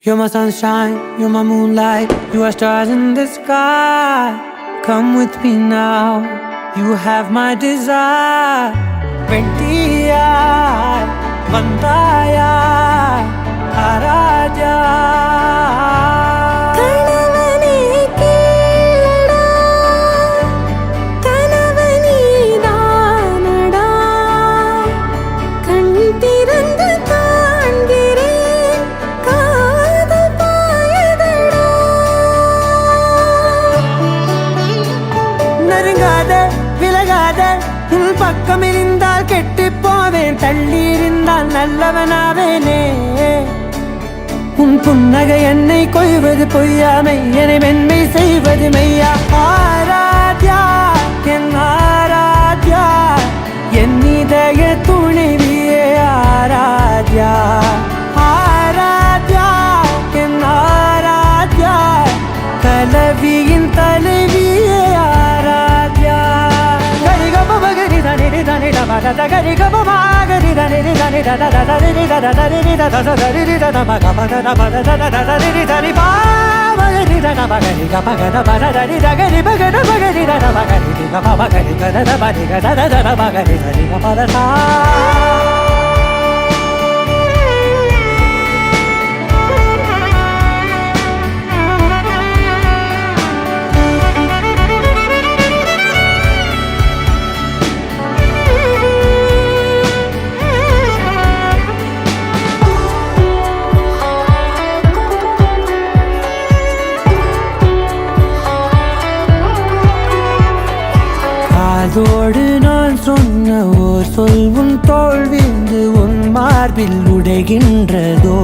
You're my sunshine, you're my moonlight, you are stars in the sky. Come with me now, you have my desire. Vendiya, Vandaya, Araja. பக்கம் இருந்தால் கெட்டு போவேன், தள்ளி இருந்தால் நல்லவனாவேனே. உன் புன்னகை என்னை கொய்வது பொய்யாமை, என்னை மென்மை செய்வது மெய்யா. ஆராத்யா என் ஆராத்யா, என் இதய துணைவியே ஆராத்யா. ஆராத்யா என் Aradhya, கலவியின் தலைவியே Aradhya. Gari ga ba ma gari da ni da ni da da da da ni da da da ni da da da da ni da da ma ga ba da da ba da da da da ni da ni ba ma ni da da ba gari ga ba ga da ba da da ni da gari ba ga da ba gari da da ba gari ga ba ba gari ga da da ba ni ga da da da ba gari da ni ga ba da da. அதோடு நான் சொன்ன ஓர் சொல் உன் தோள் விழுந்து உன் மார்பில் உடைகின்றதோ.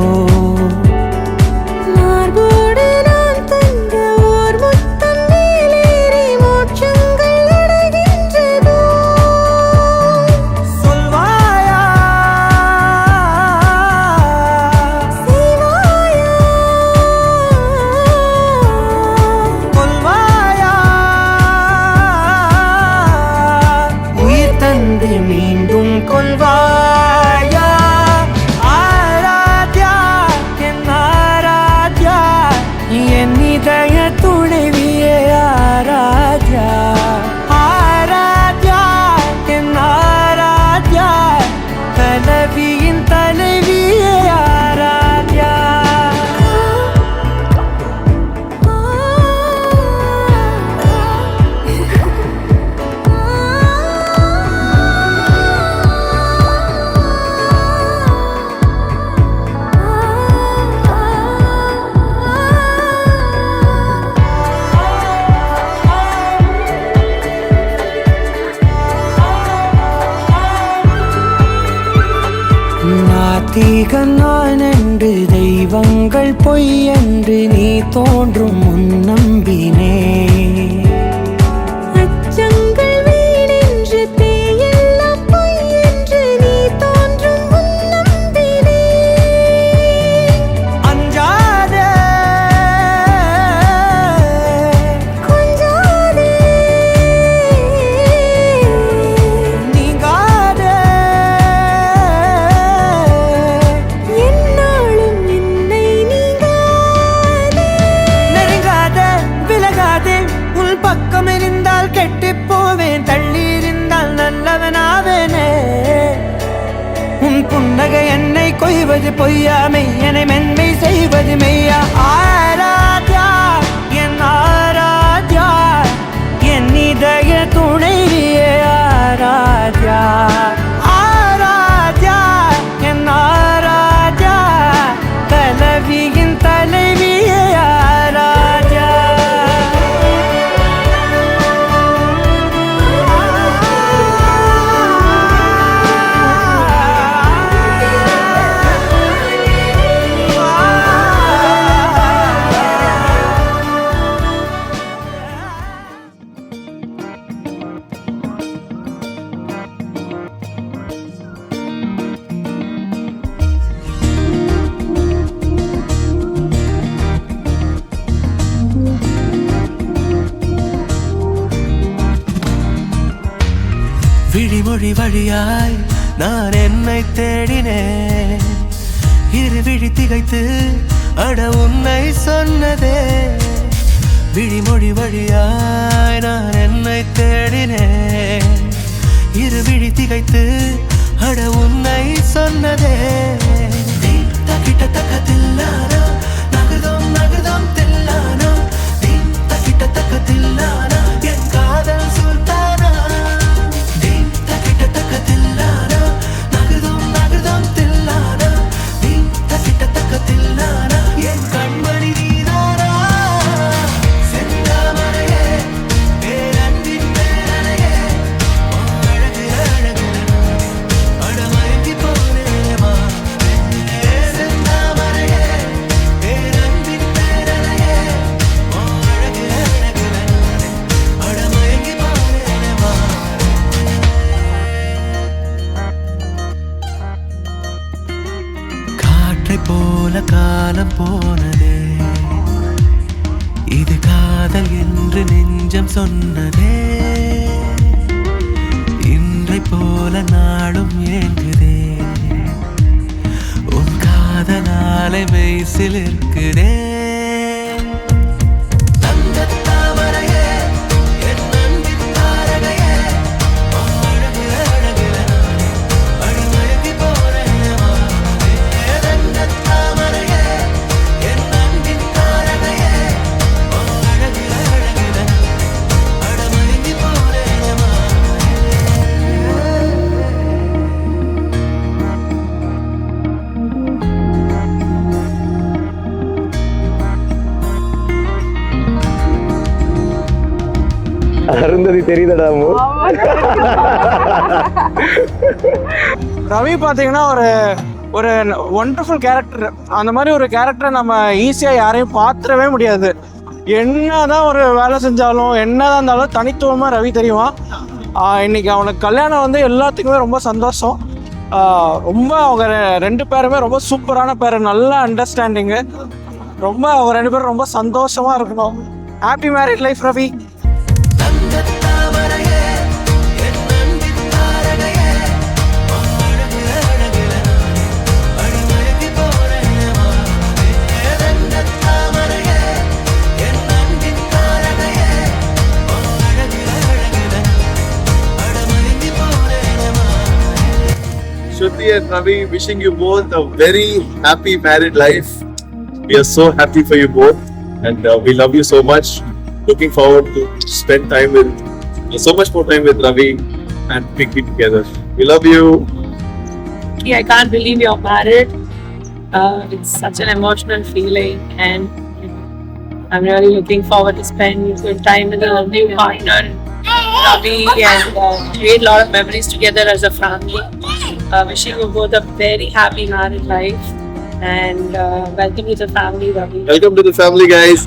மார்போடு நான் தந்த ஓர் முத்தம் மேலேறி மோட்சங்கள் அடைகின்றதோ. சொல்வாயா செய்வாயா கொல்வாயா, மீண்டும் கொள்வாயா. ஆராத்யா என் ஆராத்யா, என் இதய துணைவியே ஆராத்யா. ஆராத்யா என் ஆராத்யா, கலவியின் தலைவியே ஆராத்யா. நாத்திகன் நான் என்று தெய்வங்கள் பொய் என்று நீ தோன்றும் முன் நம்பினே. அச்சங்கள் வீடென்று பேயெல்லாம் பொய் என்று நீ தோன்றும் முன் நம்பினே. அஞ்சாதே கொஞ்சாதே நீங்காதே, பக்கம் இருந்தால் கெட்டு போவேன், தள்ளி இருந்தால் நல்லவனாவேனே. உன் புன்னகை என்னை கொய்வது பொய்யாமை, என்னை மென்மை செய்வது மெய்யா. ஆராத்யா என் ஆராத்யா, என் இதய துணைவியே ஆராத்யா. ஆராத்யா என் ஆராத்யா, கலவியின் தலைவியே ஆராத்யா. விழிமொழி வழியாய் நான் என்னை தேடினேன், இரு விழி திகைத்து அட உன்னை சொன்னதே விழிமொழி வழியாய் நான் என்னை தேடினேன் இரு விழி திகைத்து அட உன்னை சொன்னதே கிட்ட தக்கத்தில்லானா நகதம் நகதம் தில்லானா கிட்ட தக்கத்தில்லானா என் காதல் சுல்தானா கிட்ட தக்கத்தில்லானா நகதம் நகதம் தில்லானா கிட்ட தக்கத்தில்லானா என் கண்மணி நீதானா செந்தாமரையே பேரன்பின் பேரனையே அழகு அழகு அடமயங்கி போனேமா செந்தாமரையே பேரன்பின் பேரனையே அழகு அழகு அடமயங்கி போனேமா காற்றை போல காலம் போனதே இது காதல் என்று நெஞ்சம் சொன்னதே இன்றை போல நாளும் ஏங்குதே உன் காதலாலை மெய்சில் இருக்குதே தங்கத்தாமரையே என் அன்பின் தாரகையே அழகு அழகு அழமயங்கி போனேமா தங்கத்தாமரையே என் அன்பின் தாரகையே அழகு அழகு அழமயங்கி போனேமா அருந்ததி தெரியுதடாமோ. ரவி பார்த்தீங்கன்னா ஒரு ஒரு ஒண்டர்ஃபுல் கேரக்டர். அந்த மாதிரி ஒரு கேரக்டரை நம்ம ஈஸியாக யாரையும் பார்த்துடவே முடியாது. என்னதான் ஒரு வேலை செஞ்சாலும் என்னதான் இருந்தாலும் தனித்துவமாக ரவி தெரியுமா. இன்னைக்கு அவனுக்கு கல்யாணம் வந்து எல்லாத்துக்குமே ரொம்ப சந்தோஷம். ரொம்ப அவங்க ரெண்டு பேருமே ரொம்ப சூப்பரான பேர், நல்ல அண்டர்ஸ்டாண்டிங்கு. ரொம்ப அவங்க ரெண்டு பேரும் ரொம்ப சந்தோஷமாக இருக்கணும். Happy married life Ravi. தங்கத்தாமரையே என் அன்பின் தாரகையே அழகு அழகு அழமயங்கி போனேமா தங்கத்தாமரையே என் அன்பின் தாரகையே அழகு அழகு அழமயங்கி போனேமா. Shruti and Ravi, wishing you both a very happy married life. We are so happy for you both, and we love you so much. Looking forward to spend time with so much more time with Ravi and Pinky together. We love you. I can't believe you're married. It's such an emotional feeling, and I'm really looking forward to spend good time with a new partner, Ravi, and create a lot of memories together as a family. Wishing you both a very happy married life, and welcome to the family, Ravi. Welcome to the family, guys.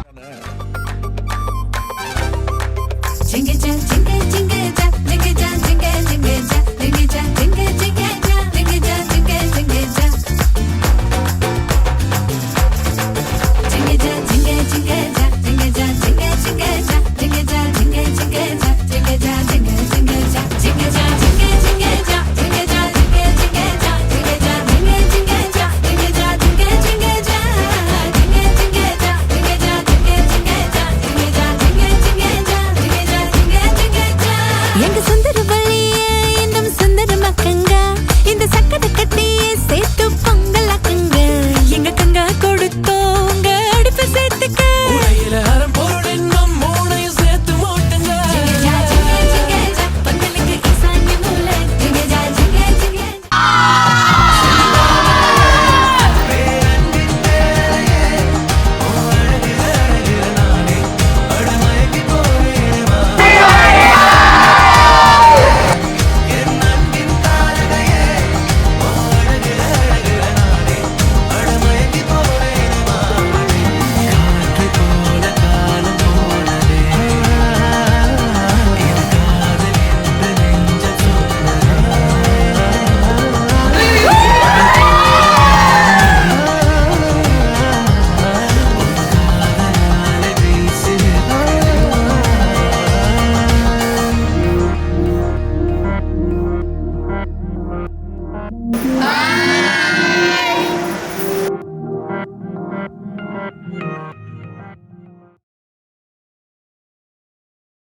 you.